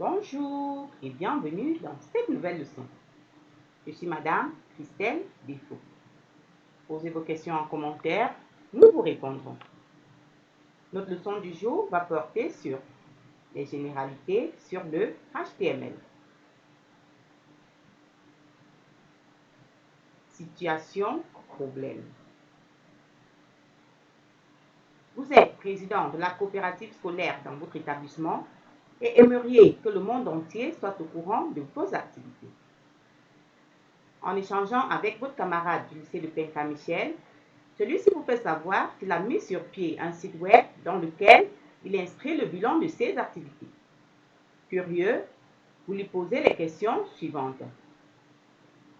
Bonjour et bienvenue dans cette nouvelle leçon. Je suis Madame Christelle Défaut. Posez vos questions en commentaire, nous vous répondrons. Notre leçon du jour va porter sur les généralités sur le HTML. Situation, problème. Vous êtes président de la coopérative scolaire dans votre établissement et aimeriez que le monde entier soit au courant de vos activités. En échangeant avec votre camarade du lycée de Penka-Michel, celui-ci vous fait savoir qu'il a mis sur pied un site web dans lequel il inscrit le bilan de ses activités. Curieux, vous lui posez les questions suivantes.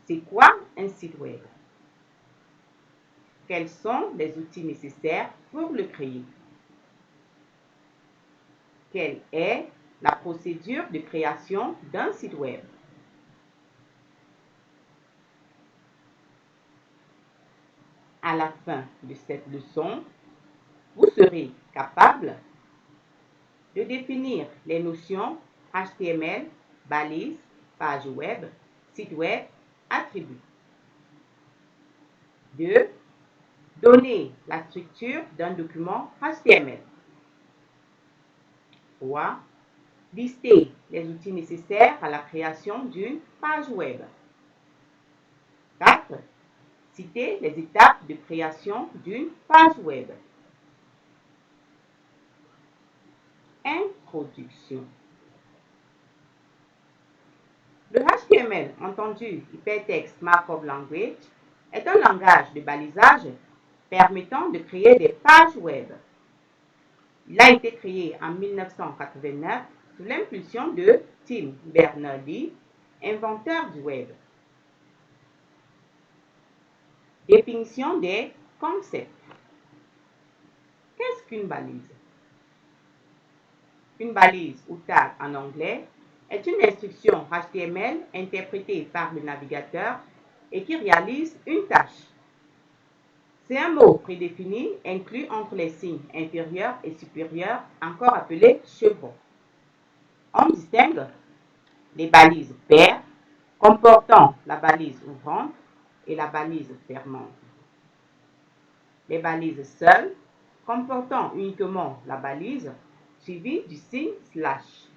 C'est quoi un site web? Quels sont les outils nécessaires pour le créer? Quelle est la procédure de création d'un site web? À la fin de cette leçon, vous serez capable de définir les notions HTML, balise, page web, site web, attributs. 2. Donner la structure d'un document HTML. 3. Lister les outils nécessaires à la création d'une page web. 4. Citer les étapes de création d'une page web. Introduction. Le HTML, entendu Hypertext Markup Language, est un langage de balisage permettant de créer des pages web. Il a été créé en 1989 sous l'impulsion de Tim Berners-Lee, inventeur du web. Définition des concepts. Qu'est-ce qu'une balise? Une balise ou tag en anglais est une instruction HTML interprétée par le navigateur et qui réalise une tâche. C'est un mot prédéfini inclus entre les signes inférieurs et supérieurs, encore appelés chevrons. On distingue les balises paires comportant la balise ouvrante et la balise fermante. Les balises seules comportant uniquement la balise suivie du signe slash.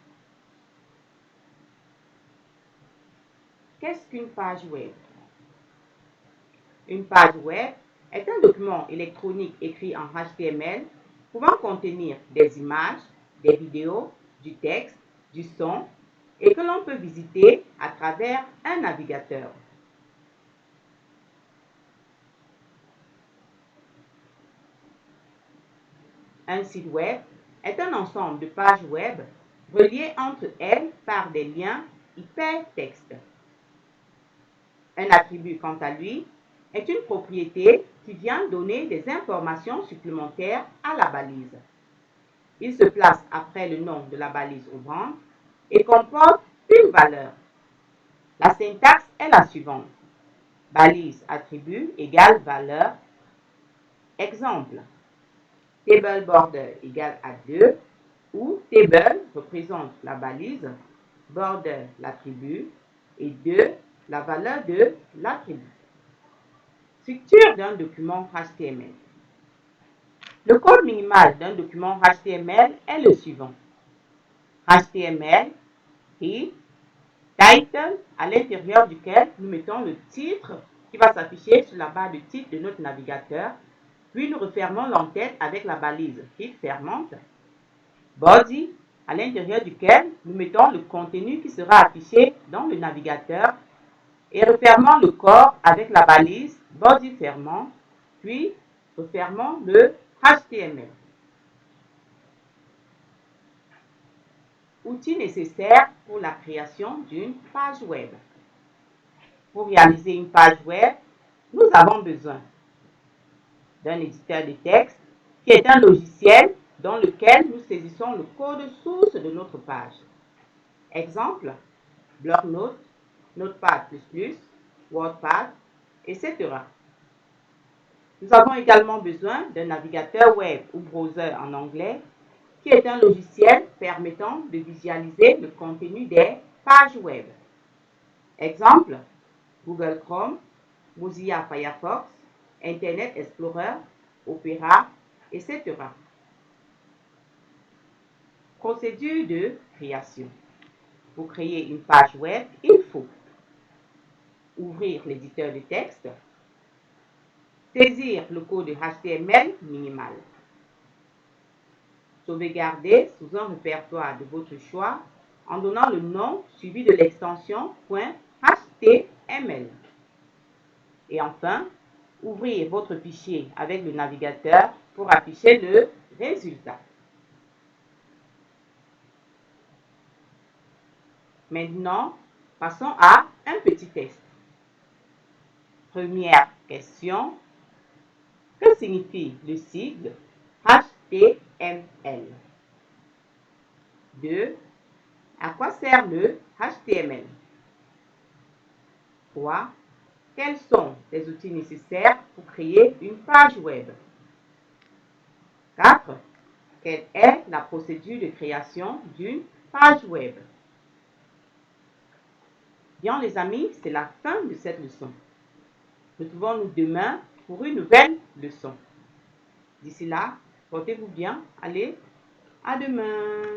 Qu'est-ce qu'une page web? Une page web est un document électronique écrit en HTML pouvant contenir des images, des vidéos, du texte, du son et que l'on peut visiter à travers un navigateur. Un site web est un ensemble de pages web reliées entre elles par des liens hypertextes. Un attribut, quant à lui, est une propriété qui vient donner des informations supplémentaires à la balise. Il se place après le nom de la balise ouvrante et comporte une valeur. La syntaxe est la suivante. Balise attribut égale valeur. Exemple. Table border égale à 2 où table représente la balise, border l'attribut et 2 la valeur de l'attribut. Structure d'un document HTML. Le code minimal d'un document HTML est le suivant. HTML et title à l'intérieur duquel nous mettons le titre qui va s'afficher sur la barre de titre de notre navigateur, puis nous refermons l'entête avec la balise titre fermante. Body à l'intérieur duquel nous mettons le contenu qui sera affiché dans le navigateur et refermons le corps avec la balise body fermant, puis refermons le HTML. Outils nécessaires pour la création d'une page web. Pour réaliser une page web, nous avons besoin d'un éditeur de texte qui est un logiciel dans lequel nous saisissons le code source de notre page. Exemple, Bloc-Notes, Notepad++, WordPad, etc. Nous avons également besoin d'un navigateur web ou browser en anglais qui est un logiciel permettant de visualiser le contenu des pages web. Exemple, Google Chrome, Mozilla Firefox, Internet Explorer, Opera, etc. Procédure de création. Pour créer une page web, il faut ouvrir l'éditeur de texte, saisir le code HTML minimal, sauvegarder sous un répertoire de votre choix en donnant le nom suivi de l'extension .html. Et enfin, ouvrir votre fichier avec le navigateur pour afficher le résultat. Maintenant, passons à un petit test. Première question. Que signifie le sigle HTML? 2. À quoi sert le HTML? 3. Quels sont les outils nécessaires pour créer une page web? 4. Quelle est la procédure de création d'une page web? Bien les amis, c'est la fin de cette leçon. Retrouvons-nous demain pour une nouvelle leçon. D'ici là, portez-vous bien. Allez, à demain.